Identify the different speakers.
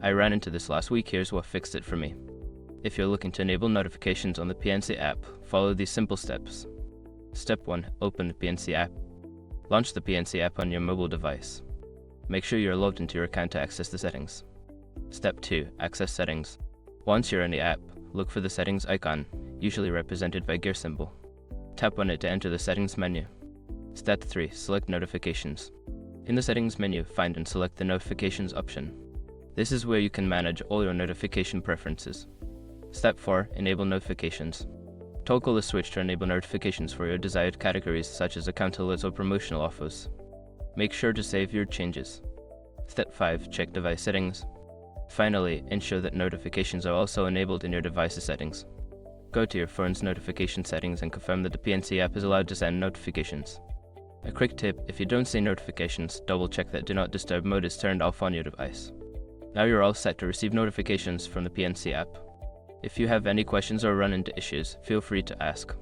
Speaker 1: I ran into this last week. Here's what fixed it for me. If you're looking to enable notifications on the PNC app, follow these simple steps. Step 1. Open the PNC app. Launch the PNC app on your mobile device. Make sure you're logged into your account to access the settings. Step 2. Access settings. Once you're in the app, look for the settings icon, usually represented by gear symbol. Tap on it to enter the settings menu. Step 3. Select notifications. In the settings menu, find and select the notifications option. This is where you can manage all your notification preferences. Step 4. Enable notifications. Toggle the switch to enable notifications for your desired categories such as account alerts or promotional offers. Make sure to save your changes. Step 5. Check device settings. Finally, ensure that notifications are also enabled in your device's settings. Go to your phone's notification settings and confirm that the PNC app is allowed to send notifications. A quick tip, if you don't see notifications, double check that Do Not Disturb mode is turned off on your device. Now you're all set to receive notifications from the PNC app. If you have any questions or run into issues, feel free to ask.